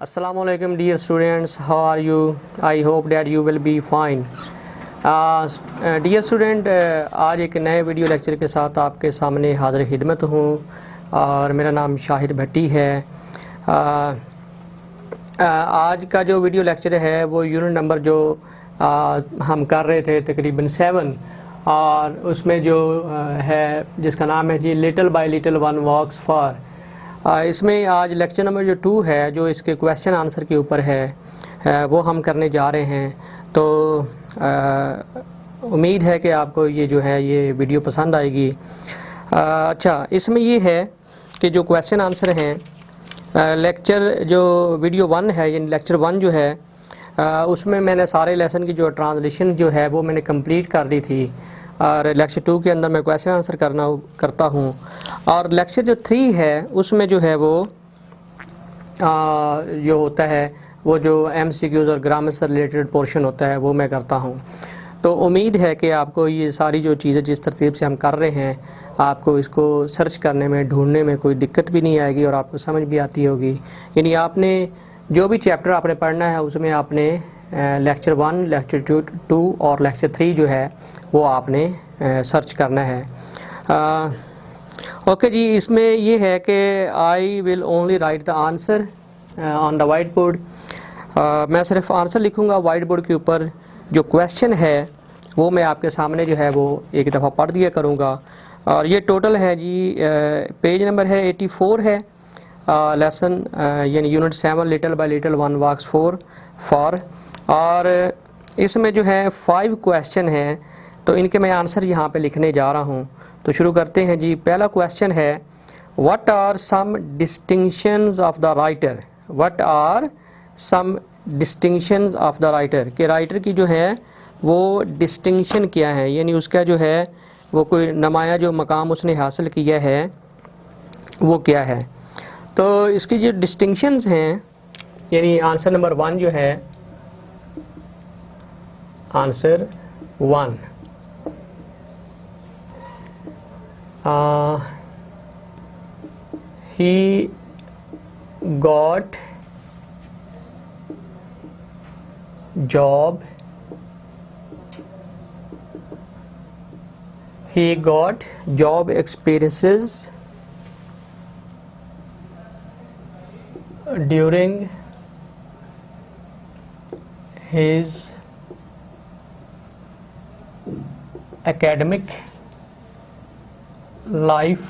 Assalamu alaikum dear students, how are you? I hope that you will be fine. Dear student, आज एक नए video lecture के साथ आपके सामने हाज़िर खिदमत हूँ और मेरा नाम शाहिद भट्टी है। आज का जो वीडियो लेक्चर है वो यूनिट नंबर जो हम कर रहे थे तकरीबन 7 और उसमें जो है जिसका नाम है जी little by little one walks far. इसमें आज लेक्चर नंबर जो 2 है जो इसके क्वेश्चन आंसर के ऊपर है वो हम करने जा रहे हैं। तो उम्मीद है कि आपको ये जो है ये वीडियो पसंद आएगी। अच्छा, इसमें ये है कि जो क्वेश्चन आंसर हैं लेक्चर जो वीडियो 1 है यानी लेक्चर 1 जो है उसमें मैंने सारे लेसन की जो ट्रांसलेशन जो है वो मैंने कंप्लीट कर दी थी और लेक्चर 2 के अंदर मैं क्वेश्चन आंसर करता हूँ। और लेक्चर जो 3 है उसमें जो है वो जो होता है वो जो MCQs और ग्रामर से रिलेटेड पोर्शन होता है वो मैं करता हूँ। तो उम्मीद है कि आपको ये सारी जो चीज़ें जिस तरतीब से हम कर रहे हैं आपको इसको सर्च करने में ढूंढने में कोई दिक्कत भी नहीं आएगी और आपको समझ भी आती होगी। यानी आपने जो भी चैप्टर आपने पढ़ना है उसमें आपने लेक्चर 1, लेक्चर 2 और लेक्चर 3 जो है वो आपने सर्च करना है। ओके जी, इसमें ये है कि I will only right the answer on the white board. मैं सिर्फ आंसर लिखूंगा वाइट बोर्ड के ऊपर। जो क्वेश्चन है वो मैं आपके सामने जो है वो एक दफ़ा पढ़ दिया करूँगा। और ये टोटल है जी पेज नंबर है 84 है लेसन यानी unit 7 little by little one walks far. और इसमें जो है 5 क्वेश्चन हैं तो इनके मैं आंसर यहाँ पे लिखने जा रहा हूँ। तो शुरू करते हैं जी। पहला क्वेश्चन है what are some distinctions of the writer. What are some distinctions of the writer कि राइटर की जो है वो डिस्टिंक्शन क्या है यानी उसका जो है वो कोई नुमाया जो मकाम उसने हासिल किया है वो क्या है। तो इसकी जो डिस्टिंक्शंस हैं यानी आंसर नंबर 1 जो है answer 1 he got job experiences during his academic life।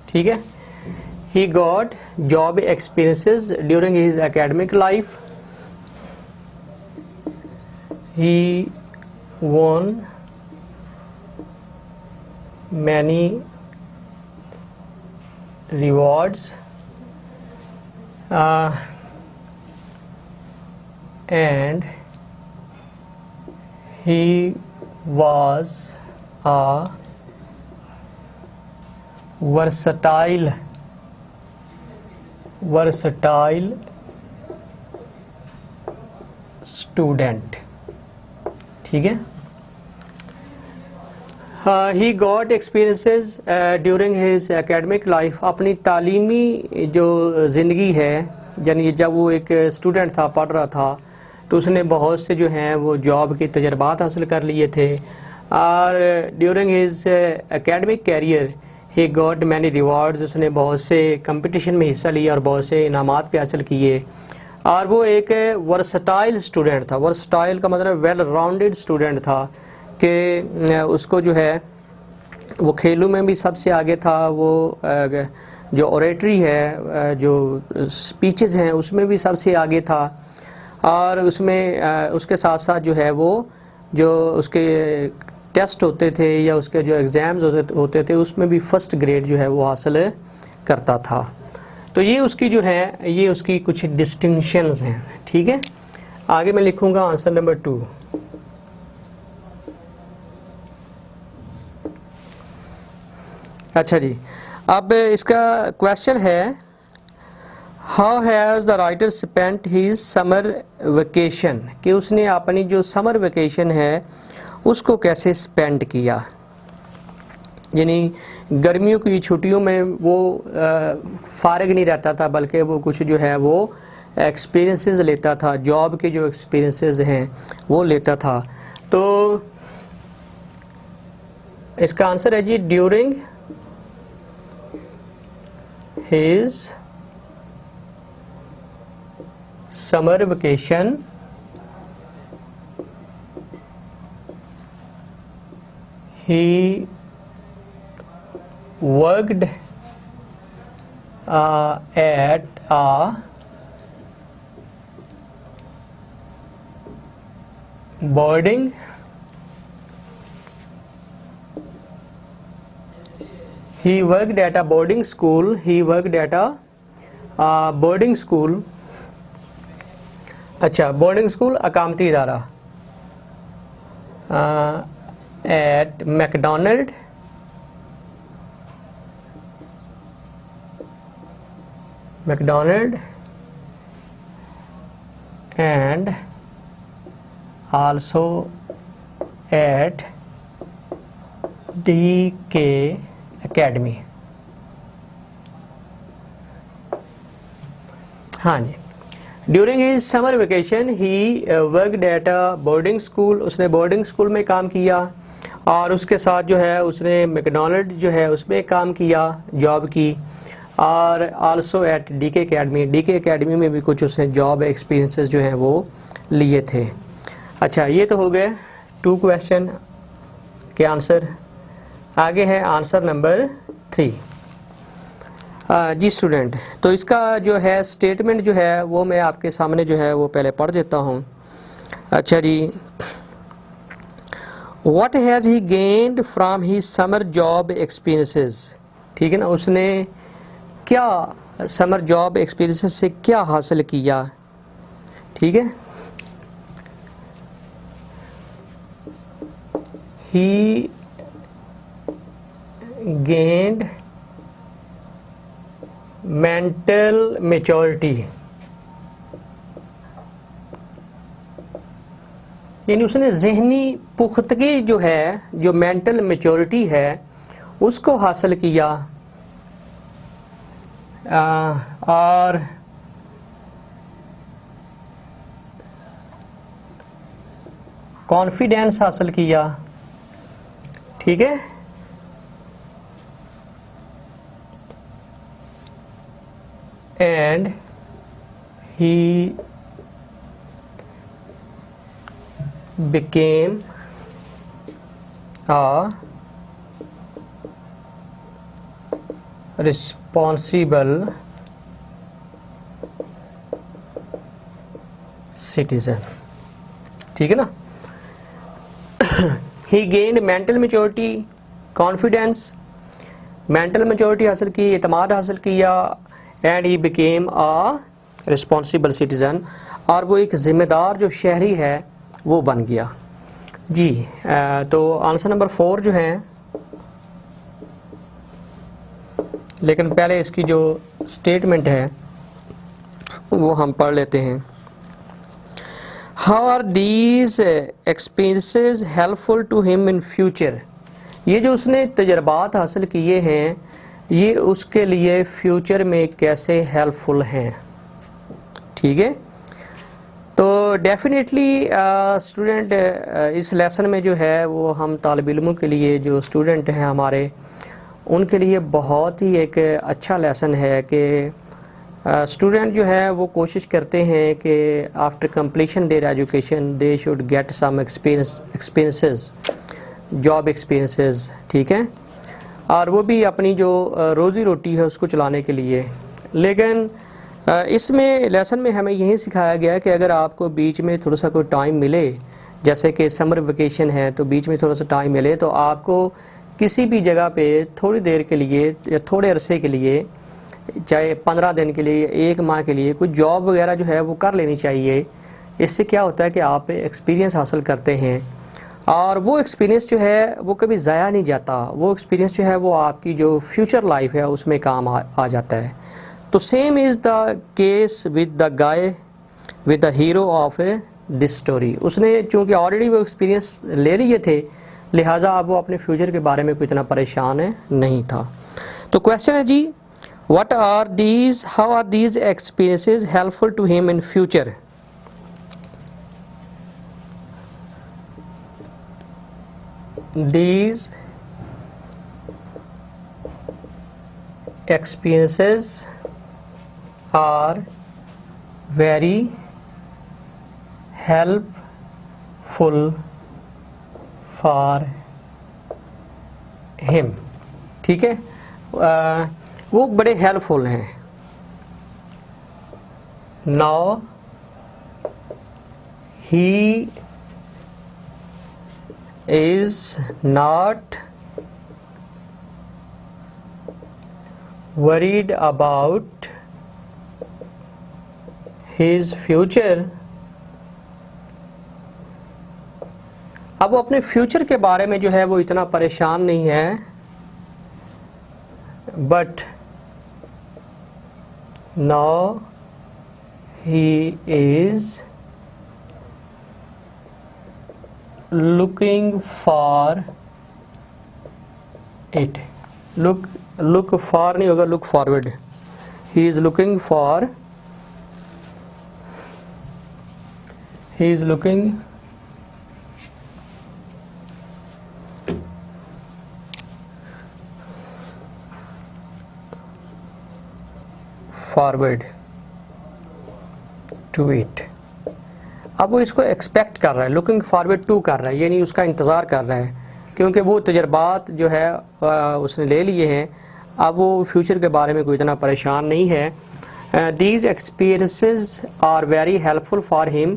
ठीक है, he got job experiences during his academic life। he won many rewards and he was a versatile student। ठीक है, he got experiences during his academic life। अपनी तालीमी जो ज़िंदगी है यानी जब वो एक स्टूडेंट था पढ़ रहा था तो उसने बहुत से जो हैं वो जॉब के तजर्बात हासिल कर लिए थे। और during his academic career he got many rewards. उसने बहुत से कंपटीशन में हिस्सा लिया और बहुत से इनामात पे हासिल किए। और वो एक वर्सटाइल स्टूडेंट था। वर्सटाइल का मतलब वेल राउंडेड स्टूडेंट था कि उसको जो है वो खेलों में भी सबसे आगे था। वो जो ओरेटरी है जो स्पीचेस हैं उसमें भी सबसे आगे था। और उसमें उसके साथ साथ जो है वो जो उसके टेस्ट होते थे या उसके जो एग्ज़ाम्स होते थे उसमें भी फर्स्ट ग्रेड जो है वो हासिल करता था। तो ये उसकी जो है ये उसकी कुछ डिस्टिंक्शंस हैं। ठीक है, आगे मैं लिखूँगा आंसर नंबर 2। अच्छा जी, अब इसका क्वेश्चन है how has the writer spent his summer vacation कि उसने अपनी जो समर वेकेशन है उसको कैसे स्पेंड किया। यानी गर्मियों की छुट्टियों में वो फारिग नहीं रहता था, बल्कि वो कुछ जो है वो एक्सपीरियंसेस लेता था, जॉब के जो एक्सपीरियंसेस हैं वो लेता था। तो इसका आंसर है जी during his summer vacation he worked at a boarding school. अच्छा, बोर्डिंग स्कूल अकामती इदारा at McDonald and also at DK Academy। हाँ जी, during his summer vacation he worked at a boarding school, उसने बोर्डिंग स्कूल में काम किया और उसके साथ जो है उसने मैकडॉनल्ड जो है उसमें काम किया, जॉब की, और आल्सो एट डीके एकेडमी में भी कुछ उसने जॉब एक्सपीरियंसेस जो है वो लिए थे। अच्छा, ये तो हो गए 2 क्वेश्चन के आंसर। आगे है आंसर नंबर 3। जी स्टूडेंट, तो इसका जो है स्टेटमेंट जो है वो मैं आपके सामने जो है वो पहले पढ़ देता हूँ। अच्छा जी, what has he gained from he summer job experiences, ठीक है ना, उसने क्या समर जॉब एक्सपीरियंसेस से क्या हासिल किया, ठीक है। ही गेन्ड मेंटल मेच्योरिटी, यानी उसने जहनी पुख्तगी जो है, जो मेंटल मेच्योरिटी है उसको हासिल किया, और कॉन्फिडेंस हासिल किया, ठीक है। And he became a responsible citizen, ठीक है ना। He gained mental maturity, confidence, mental maturity हासिल की, एतमाद हासिल किया, and he became a responsible citizen, और वो एक ज़िम्मेदार जो शहरी है वो बन गया जी। तो आंसर नंबर 4 जो है, लेकिन पहले इसकी जो स्टेटमेंट है वो हम पढ़ लेते हैं। How are these experiences helpful to him in future, ये जो उसने तजर्बात हासिल किए हैं ये उसके लिए फ्यूचर में कैसे हेल्पफुल हैं, ठीक है। तो डेफिनेटली स्टूडेंट इस लेसन में जो है वो हम तालिब इल्मों के लिए, जो स्टूडेंट हैं हमारे, उनके लिए बहुत ही एक अच्छा लेसन है कि स्टूडेंट जो है वो कोशिश करते हैं कि after completion their education they should get some experiences, job experiences, ठीक है, और वो भी अपनी जो रोज़ी रोटी है उसको चलाने के लिए। लेकिन इसमें लेसन में हमें यही सिखाया गया है कि अगर आपको बीच में थोड़ा सा कोई टाइम मिले, जैसे कि समर वेकेशन है तो बीच में थोड़ा सा टाइम मिले, तो आपको किसी भी जगह पे थोड़ी देर के लिए या थोड़े अरसे के लिए, चाहे 15 दिन के लिए, 1 माह के लिए, कुछ जॉब वगैरह जो है वो कर लेनी चाहिए। इससे क्या होता है कि आप एक्सपीरियंस हासिल करते हैं और वो एक्सपीरियंस जो है वो कभी ज़ाया नहीं जाता, वो एक्सपीरियंस जो है वो आपकी जो फ्यूचर लाइफ है उसमें काम आ जाता है। तो same is the case with the guy with the hero of this story. उसने चूँकि ऑलरेडी वो एक्सपीरियंस ले लिए थे लिहाजा अब वो अपने फ्यूचर के बारे में कोई इतना परेशान नहीं था। तो क्वेश्चन है जी, what are these, how are these experiences helpful to him in future. These experiences are very helpful for him। ठीक है, वो बड़े हेल्पफुल हैं। Now he is not worried about his future। अब वो अपने फ्यूचर के बारे में जो है वो इतना परेशान नहीं है, but now he is looking for it। look for नहीं होगा, look forward। he is looking forward to it। अब वो इसको एक्सपेक्ट कर रहा है, लुकिंग फॉरवर्ड टू कर रहा है, यानी उसका इंतज़ार कर रहा है, क्योंकि वो तजर्बात जो है उसने ले लिए हैं। अब वो फ्यूचर के बारे में कोई इतना परेशान नहीं है। These experiences are very helpful for him.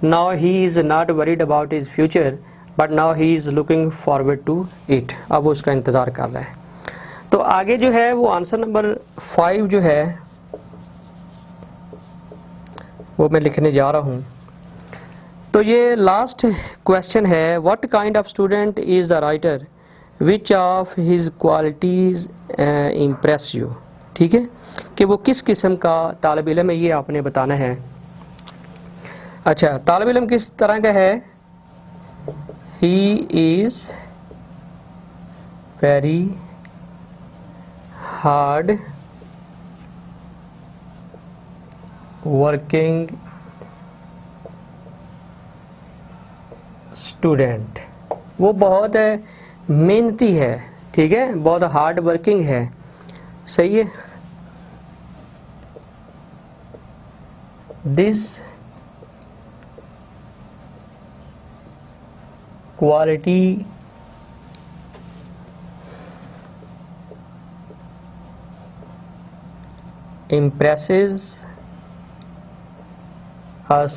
Now he is not worried about his future, but now he is looking forward to it. अब वो उसका इंतज़ार कर रहा है। तो आगे जो है वो आंसर नंबर 5 जो है वो मैं लिखने जा रहा हूँ। तो ये लास्ट क्वेश्चन है, what kind of student is the writer, which of his qualities impress you. ठीक है, कि वो किस किस्म का तालिब इल्म है, ये आपने बताना है। अच्छा, तालिब इल्म किस तरह का है, he is very hard working student. वो बहुत मेहनती है, ठीक है, बहुत हार्ड वर्किंग है। सही है। This quality impresses us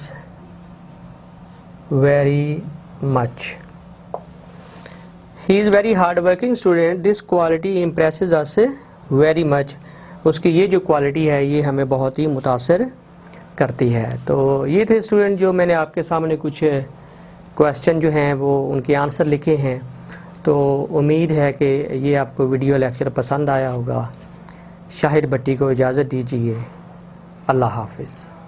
very much। he is very hard working student, this quality impresses us very much। उसकी ये जो क्वालिटी है ये हमें बहुत ही मुतासर करती है। तो ये थे स्टूडेंट जो मैंने आपके सामने कुछ क्वेश्चन जो हैं वो उनके आंसर लिखे हैं। तो उम्मीद है कि ये आपको वीडियो लेक्चर पसंद आया होगा। शाहिद भट्टी को इजाज़त दीजिए। अल्लाह हाफिज़।